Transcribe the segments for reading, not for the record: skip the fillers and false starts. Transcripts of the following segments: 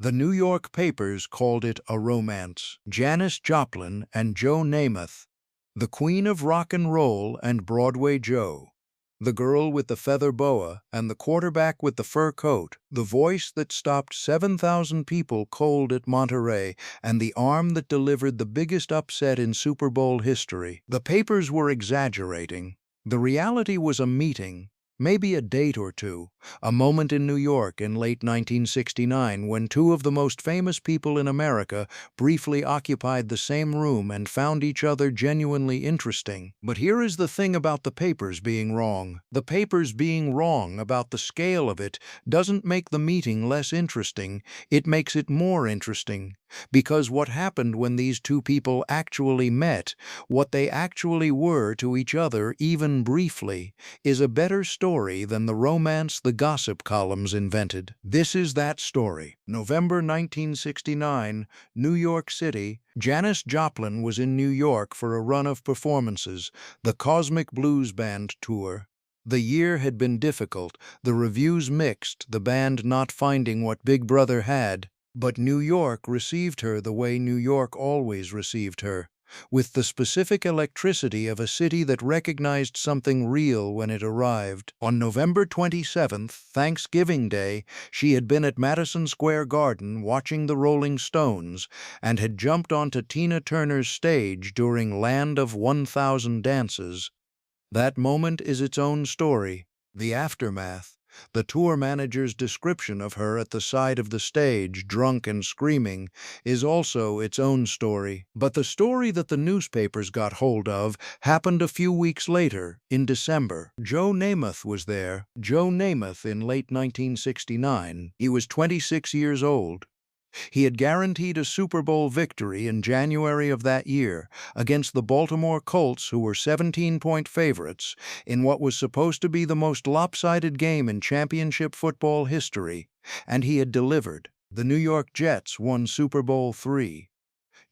The New York papers called it a romance. Janis Joplin and Joe Namath, the Queen of Rock and Roll and Broadway Joe, the girl with the feather boa and the quarterback with the fur coat, the voice that stopped 7,000 people cold at Monterey, and the arm that delivered the biggest upset in Super Bowl history. The papers were exaggerating. The reality was a meeting, maybe a date or two, a moment in New York in late 1969 when two of the most famous people in America briefly occupied the same room and found each other genuinely interesting. But here is the thing about the papers being wrong. The papers being wrong about the scale of it doesn't make the meeting less interesting, it makes it more interesting. Because what happened when these two people actually met, what they actually were to each other even briefly, is a better story than the romance the gossip columns invented. This is that story. November 1969, New York City. Janis Joplin was in New York for a run of performances, the Cosmic Blues Band tour. The year had been difficult, the reviews mixed, the band not finding what Big Brother had. But New York received her the way New York always received her, with the specific electricity of a city that recognized something real when it arrived. On November 27th, Thanksgiving Day, she had been at Madison Square Garden watching the Rolling Stones and had jumped onto Tina Turner's stage during Land of 1,000 Dances. That moment is its own story. The aftermath, the tour manager's description of her at the side of the stage, drunk and screaming, is also its own story. But the story that the newspapers got hold of happened a few weeks later, in December. Joe Namath was there. Joe Namath in late 1969. He was 26 years old. He had guaranteed a Super Bowl victory in January of that year against the Baltimore Colts, who were 17-point favorites, in what was supposed to be the most lopsided game in championship football history, and he had delivered. The New York Jets won Super Bowl III.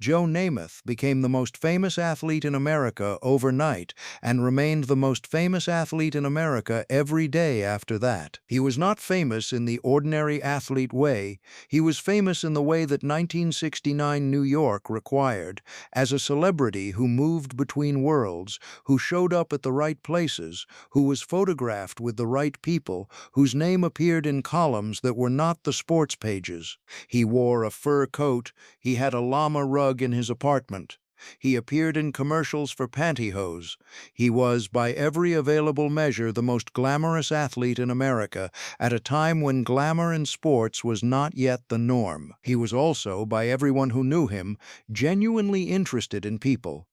Joe Namath became the most famous athlete in America overnight and remained the most famous athlete in America every day after that. He was not famous in the ordinary athlete way. He was famous in the way that 1969 New York required, as a celebrity who moved between worlds, who showed up at the right places, who was photographed with the right people, whose name appeared in columns that were not the sports pages. He wore a fur coat, he had a llama rug in his apartment. He appeared in commercials for pantyhose. He was, by every available measure, the most glamorous athlete in America, at a time when glamour in sports was not yet the norm. He was also, by everyone who knew him, genuinely interested in people.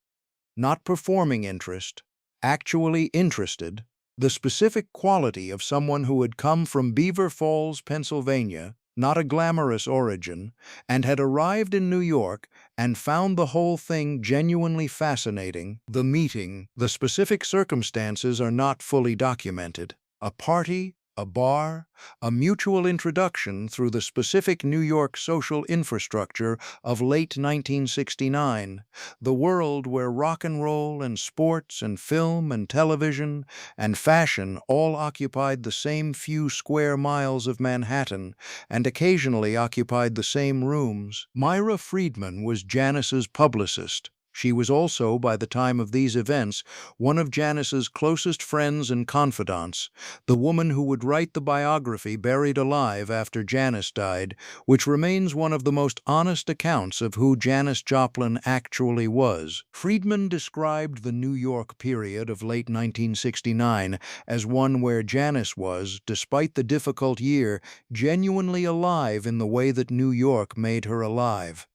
Not performing interest, actually interested. The specific quality of someone who had come from Beaver Falls, Pennsylvania, not a glamorous origin, and had arrived in New York and found the whole thing genuinely fascinating. The meeting, the specific circumstances are not fully documented. A party, a bar, a mutual introduction through the specific New York social infrastructure of late 1969, the world where rock and roll and sports and film and television and fashion all occupied the same few square miles of Manhattan and occasionally occupied the same rooms. Myra Friedman was Janis's publicist. She was also, by the time of these events, one of Janis's closest friends and confidants, the woman who would write the biography Buried Alive after Janis died, which remains one of the most honest accounts of who Janis Joplin actually was. Friedman described the New York period of late 1969 as one where Janis was, despite the difficult year, genuinely alive in the way that New York made her alive.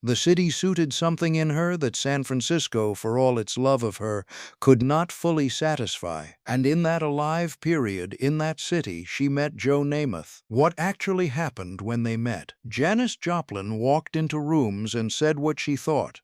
The city suited something in her that San Francisco, for all its love of her, could not fully satisfy. And in that alive period, in that city, she met Joe Namath. What actually happened when they met? Janis Joplin walked into rooms and said what she thought.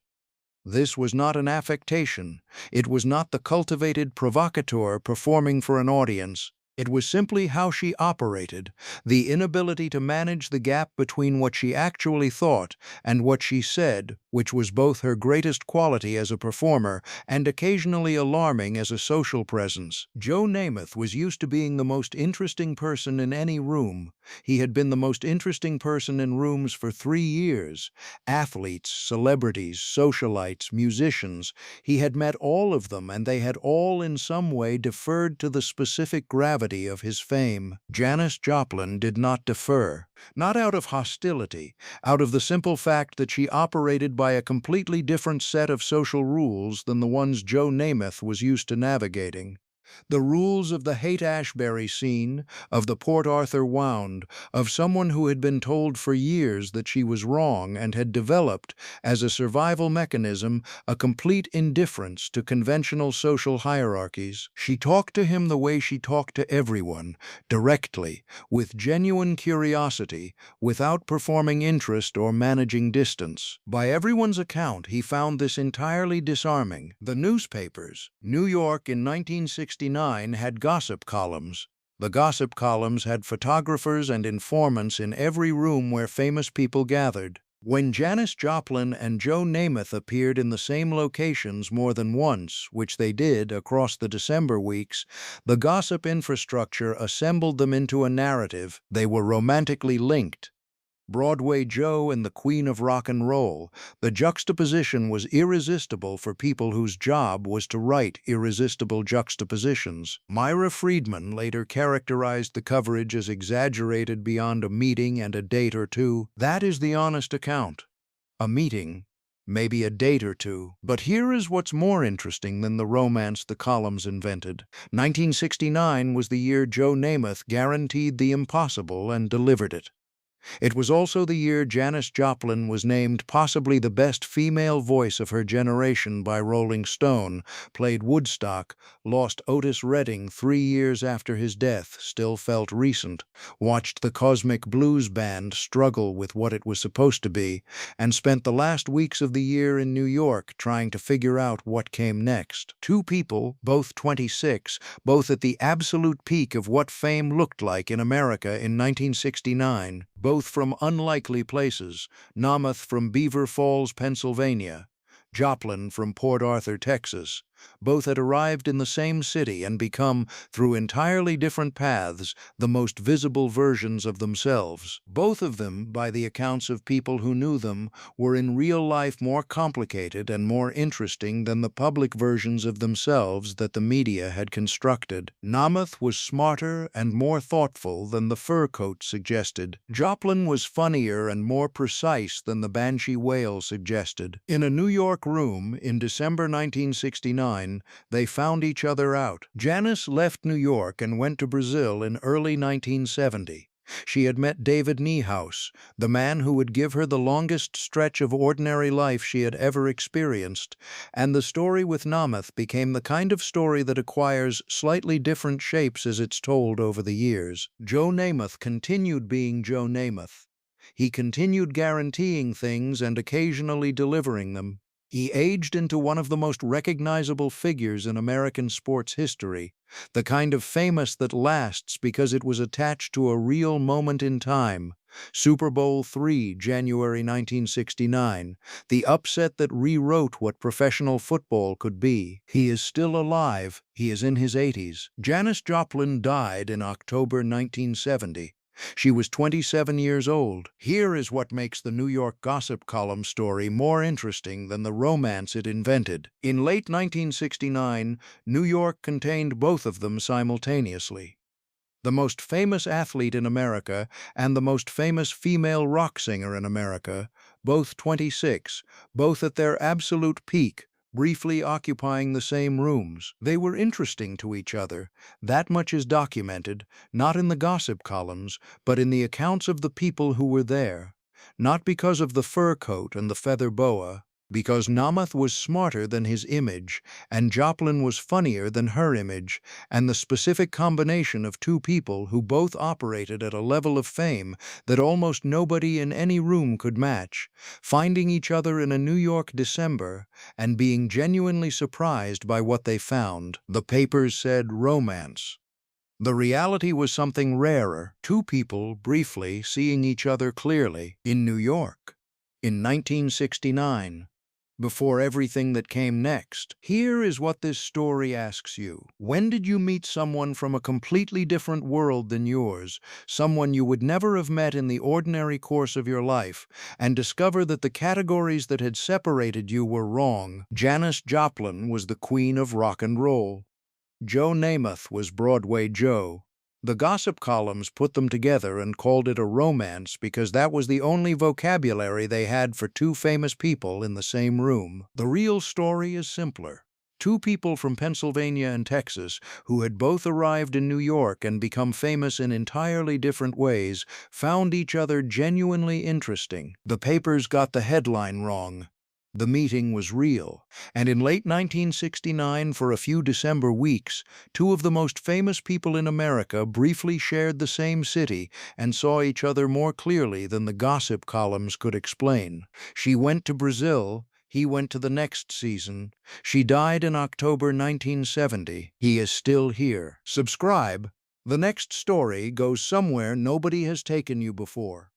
This was not an affectation. It was not the cultivated provocateur performing for an audience. It was simply how she operated, the inability to manage the gap between what she actually thought and what she said, which was both her greatest quality as a performer and occasionally alarming as a social presence. Joe Namath was used to being the most interesting person in any room. He had been the most interesting person in rooms for 3 years. Athletes, celebrities, socialites, musicians. He had met all of them, and they had all in some way deferred to the specific gravity of his fame. Janis Joplin did not defer, not out of hostility, out of the simple fact that she operated by a completely different set of social rules than the ones Joe Namath was used to navigating. The rules of the Haight-Ashbury scene, of the Port Arthur Wound, of someone who had been told for years that she was wrong and had developed, as a survival mechanism, a complete indifference to conventional social hierarchies. She talked to him the way she talked to everyone, directly, with genuine curiosity, without performing interest or managing distance. By everyone's account, he found this entirely disarming. The newspapers, New York in 1969, had gossip columns. The gossip columns had photographers and informants in every room where famous people gathered. When Janis Joplin and Joe Namath appeared in the same locations more than once, which they did across the December weeks, the gossip infrastructure assembled them into a narrative. They were romantically linked. Broadway Joe and the Queen of Rock and Roll, the juxtaposition was irresistible for people whose job was to write irresistible juxtapositions. Myra Friedman later characterized the coverage as exaggerated beyond a meeting and a date or two. That is the honest account. A meeting, maybe a date or two. But here is what's more interesting than the romance the columns invented. 1969 was the year Joe Namath guaranteed the impossible and delivered it. It was also the year Janis Joplin was named possibly the best female voice of her generation by Rolling Stone, played Woodstock, lost Otis Redding 3 years after his death, still felt recent, watched the Cosmic Blues Band struggle with what it was supposed to be, and spent the last weeks of the year in New York trying to figure out what came next. Two people, both 26, both at the absolute peak of what fame looked like in America in 1969, both from unlikely places, Namath from Beaver Falls, Pennsylvania, Joplin from Port Arthur, Texas. Both had arrived in the same city and become, through entirely different paths, the most visible versions of themselves. Both of them, by the accounts of people who knew them, were in real life more complicated and more interesting than the public versions of themselves that the media had constructed. Namath was smarter and more thoughtful than the fur coat suggested. Joplin was funnier and more precise than the banshee wail suggested. In a New York room in December 1969, they found each other out. Janis left New York and went to Brazil in early 1970. She had met David Niehaus, the man who would give her the longest stretch of ordinary life she had ever experienced, and the story with Namath became the kind of story that acquires slightly different shapes as it's told over the years. Joe Namath continued being Joe Namath. He continued guaranteeing things and occasionally delivering them. He aged into one of the most recognizable figures in American sports history, the kind of famous that lasts because it was attached to a real moment in time. Super Bowl III, January 1969, the upset that rewrote what professional football could be. He is still alive. He is in his 80s. Janis Joplin died in October 1970. She was 27 years old. Here is what makes the New York gossip column story more interesting than the romance it invented. In late 1969, New York contained both of them simultaneously. The most famous athlete in America and the most famous female rock singer in America, both 26, both at their absolute peak, briefly occupying the same rooms. They were interesting to each other. That much is documented, not in the gossip columns, but in the accounts of the people who were there. Not because of the fur coat and the feather boa, because Namath was smarter than his image, and Joplin was funnier than her image, and the specific combination of two people who both operated at a level of fame that almost nobody in any room could match, finding each other in a New York December and being genuinely surprised by what they found. The papers said romance. The reality was something rarer, two people briefly seeing each other clearly in New York in 1969. Before everything that came next, here is what this story asks you. When did you meet someone from a completely different world than yours, someone you would never have met in the ordinary course of your life, and discover that the categories that had separated you were wrong? Janis Joplin was the queen of rock and roll. Joe Namath was Broadway Joe. The gossip columns put them together and called it a romance because that was the only vocabulary they had for two famous people in the same room. The real story is simpler. Two people from Pennsylvania and Texas, who had both arrived in New York and become famous in entirely different ways, found each other genuinely interesting. The papers got the headline wrong. The meeting was real, and in late 1969, for a few December weeks, two of the most famous people in America briefly shared the same city and saw each other more clearly than the gossip columns could explain. She went to Brazil, he went to the next season. She died in October 1970. He is still here. Subscribe. The next story goes somewhere nobody has taken you before.